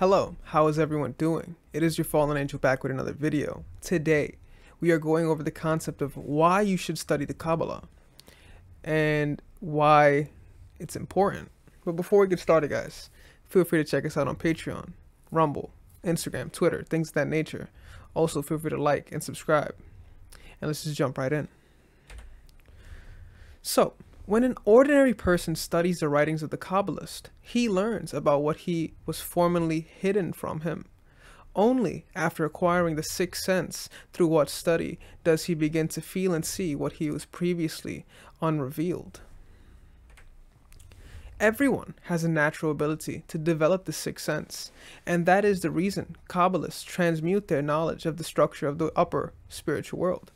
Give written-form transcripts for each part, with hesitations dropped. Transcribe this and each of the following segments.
Hello, how is everyone doing? It is your fallen angel back with another video. Today, we are going over the concept of why you should study the Kabbalah and why it's important. But before we get started, guys, feel free to check us out on Patreon, Rumble, Instagram, Twitter, things of that nature. Also, feel free to like and subscribe. And let's just jump right in. So, when an ordinary person studies the writings of the Kabbalist, he learns about what he was formerly hidden from him. Only after acquiring the sixth sense through what study does he begin to feel and see what he was previously unrevealed. Everyone has a natural ability to develop the sixth sense, and that is the reason Kabbalists transmute their knowledge of the structure of the upper spiritual world.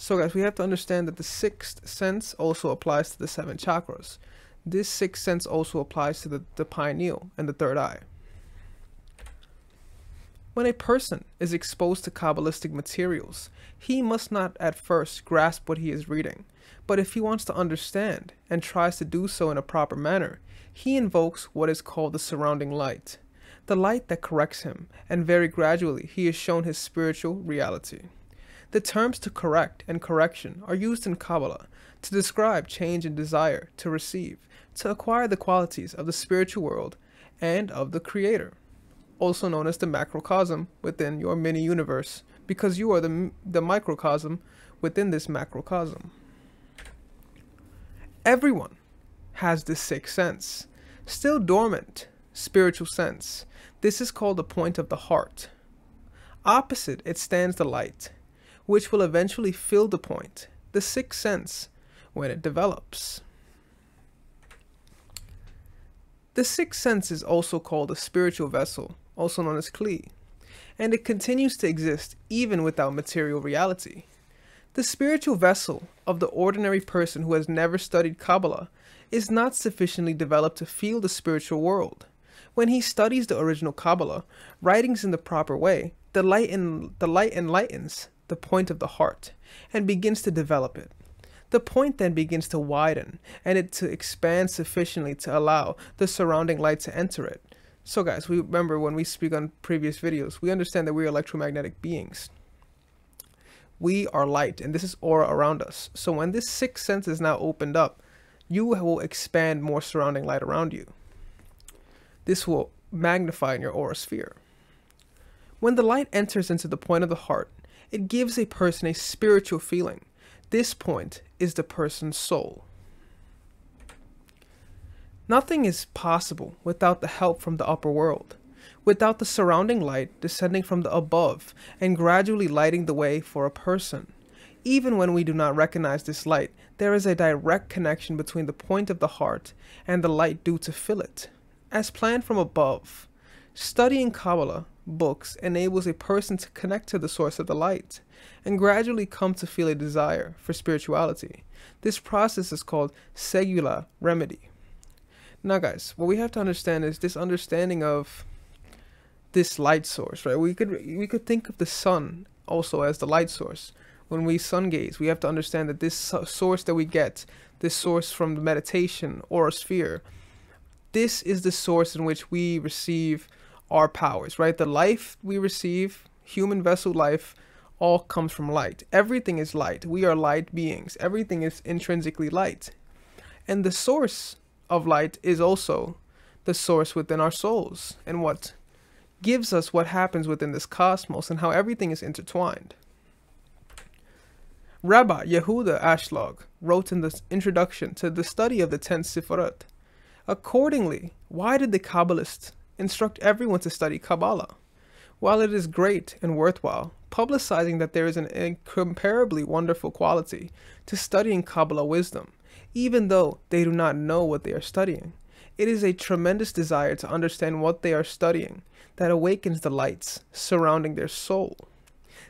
So guys, we have to understand that the sixth sense also applies to the seven chakras. This sixth sense also applies to the pineal and the third eye. When a person is exposed to Kabbalistic materials, he must not at first grasp what he is reading, but if he wants to understand and tries to do so in a proper manner, he invokes what is called the surrounding light, the light that corrects him, and very gradually he is shown his spiritual reality. The terms to correct and correction are used in Kabbalah to describe change in desire to receive, to acquire the qualities of the spiritual world and of the Creator, also known as the macrocosm within your mini-universe, because you are the microcosm within this macrocosm. Everyone has this sixth sense, still dormant spiritual sense. This is called the point of the heart. Opposite it stands the light, which will eventually fill the point, the sixth sense, when it develops. The sixth sense is also called a spiritual vessel, also known as Kli, and it continues to exist even without material reality. The spiritual vessel of the ordinary person who has never studied Kabbalah is not sufficiently developed to feel the spiritual world. When he studies the original Kabbalah writings in the proper way, the light enlightens the point of the heart and begins to develop it. The point then begins to widen and it to expand sufficiently to allow the surrounding light to enter it. So guys, we remember when we speak on previous videos, we understand that we are electromagnetic beings. We are light and this is aura around us. So when this sixth sense is now opened up, you will expand more surrounding light around you. This will magnify in your aura sphere. When the light enters into the point of the heart, it gives a person a spiritual feeling. This point is the person's soul. Nothing is possible without the help from the upper world, without the surrounding light descending from the above and gradually lighting the way for a person. Even when we do not recognize this light, there is a direct connection between the point of the heart and the light due to fill it. As planned from above, studying Kabbalah books enables a person to connect to the source of the light and gradually come to feel a desire for spirituality. This process is called segula remedy. Now guys, what we have to understand is this understanding of this light source, right? We could think of the sun also as the light source. When we sun gaze, we have to understand that this source that we get, this source from the meditation or a sphere, this is the source in which we receive our powers, right? The life we receive, human vessel life, all comes from light. Everything is light. We are light beings. Everything is intrinsically light. And the source of light is also the source within our souls and what gives us what happens within this cosmos and how everything is intertwined. Rabbi Yehuda Ashlag wrote in the introduction to the study of the 10 Sifrot, accordingly, why did the Kabbalists instruct everyone to study Kabbalah? While it is great and worthwhile, publicizing that there is an incomparably wonderful quality to studying Kabbalah wisdom, even though they do not know what they are studying, it is a tremendous desire to understand what they are studying that awakens the lights surrounding their soul.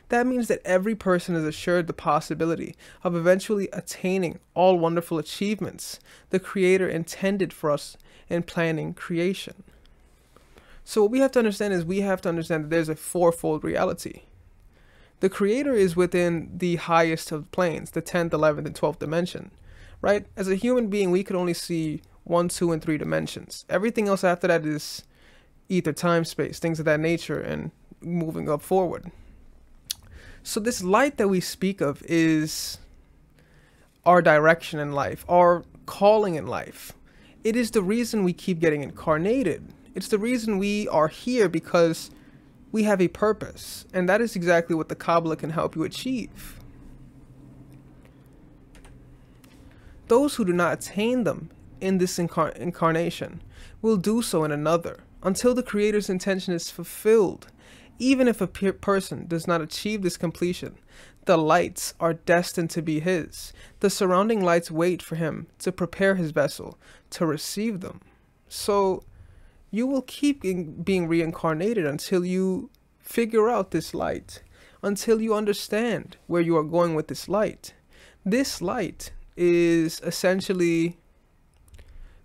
That means that every person is assured the possibility of eventually attaining all wonderful achievements the Creator intended for us in planning creation. So what we have to understand is we have to understand that there's a fourfold reality. The Creator is within the highest of planes, the 10th, 11th, and 12th dimension, right? As a human being, we could only see 1, 2, and 3 dimensions. Everything else after that is ether, time, space, things of that nature, and moving up forward. So this light that we speak of is our direction in life, our calling in life. It is the reason we keep getting incarnated. It's the reason we are here, because we have a purpose. And that is exactly what the Kabbalah can help you achieve. Those who do not attain them in this incarnation will do so in another, until the Creator's intention is fulfilled. Even if a person does not achieve this completion, the lights are destined to be his. The surrounding lights wait for him to prepare his vessel to receive them. So you will keep being reincarnated until you figure out this light, until you understand where you are going with this light. This light is essentially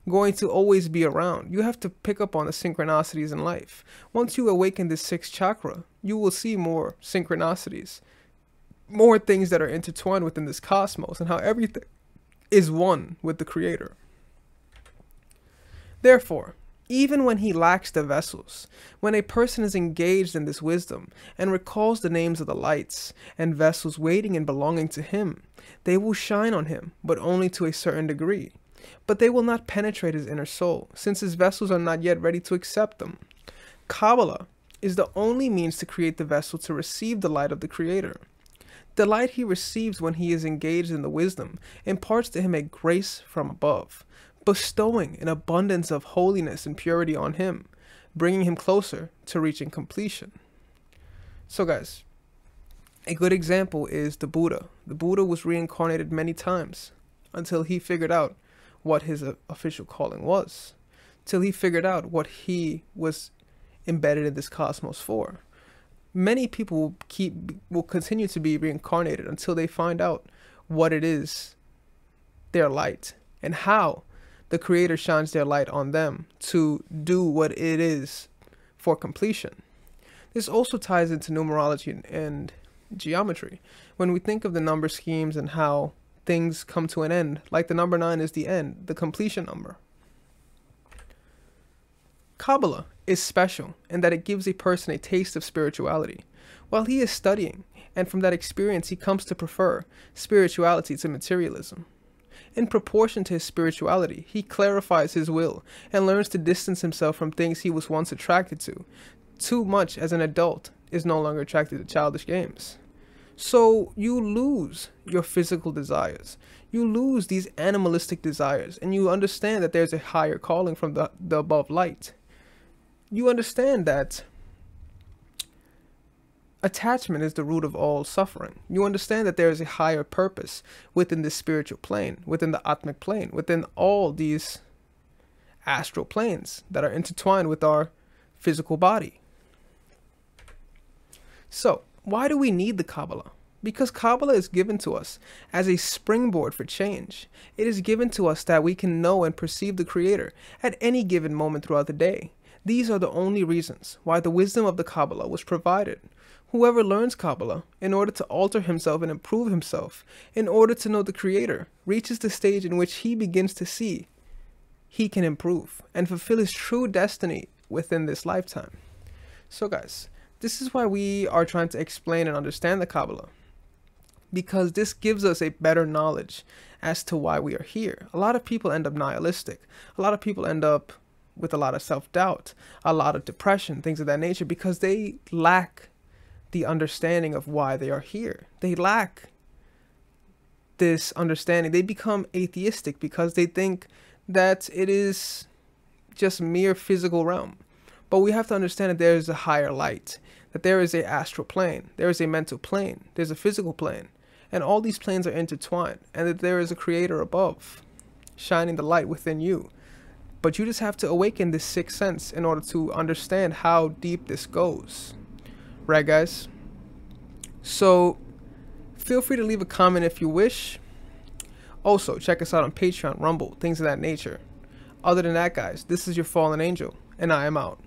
going to always be around. You have to pick up on the synchronicities in life. Once you awaken this sixth chakra, you will see more synchronicities, more things that are intertwined within this cosmos, and how everything is one with the Creator. Therefore, even when he lacks the vessels, when a person is engaged in this wisdom and recalls the names of the lights and vessels waiting and belonging to him, they will shine on him, but only to a certain degree. But they will not penetrate his inner soul, since his vessels are not yet ready to accept them. Kabbalah is the only means to create the vessel to receive the light of the Creator. The light he receives when he is engaged in the wisdom imparts to him a grace from above, bestowing an abundance of holiness and purity on him, bringing him closer to reaching completion. So guys, a good example is the Buddha. The Buddha was reincarnated many times until he figured out what his official calling was, till he figured out what he was embedded in this cosmos for. Many people will continue to be reincarnated until they find out what it is, their light, and how the Creator shines their light on them to do what it is for completion. This also ties into numerology and geometry. When we think of the number schemes and how things come to an end, like the number 9 is the end, the completion number. Kabbalah is special in that it gives a person a taste of spirituality while he is studying, and from that experience he comes to prefer spirituality to materialism. In proportion to his spirituality, he clarifies his will and learns to distance himself from things he was once attracted to. Too much as an adult is no longer attracted to childish games. So you lose your physical desires. You lose these animalistic desires, and you understand that there's a higher calling from the above light. You understand that attachment is the root of all suffering. You understand that there is a higher purpose within this spiritual plane, within the Atmic plane, within all these astral planes that are intertwined with our physical body. So, why do we need the Kabbalah? Because Kabbalah is given to us as a springboard for change. It is given to us that we can know and perceive the Creator at any given moment throughout the day. These are the only reasons why the wisdom of the Kabbalah was provided. Whoever learns Kabbalah in order to alter himself and improve himself, in order to know the Creator, reaches the stage in which he begins to see he can improve and fulfill his true destiny within this lifetime. So guys, this is why we are trying to explain and understand the Kabbalah, because this gives us a better knowledge as to why we are here. A lot of people end up nihilistic. A lot of people end up with a lot of self-doubt, a lot of depression, things of that nature, because they lack the understanding of why they are here. They lack this understanding. They become atheistic because they think that it is just mere physical realm. But we have to understand that there is a higher light, that there is a astral plane, there is a mental plane, there's a physical plane, and all these planes are intertwined, and that there is a Creator above, shining the light within you. But you just have to awaken this sixth sense in order to understand how deep this goes. Right, guys? So, feel free to leave a comment if you wish. Also, check us out on Patreon, Rumble, things of that nature. Other than that, guys, this is your fallen angel, and I am out.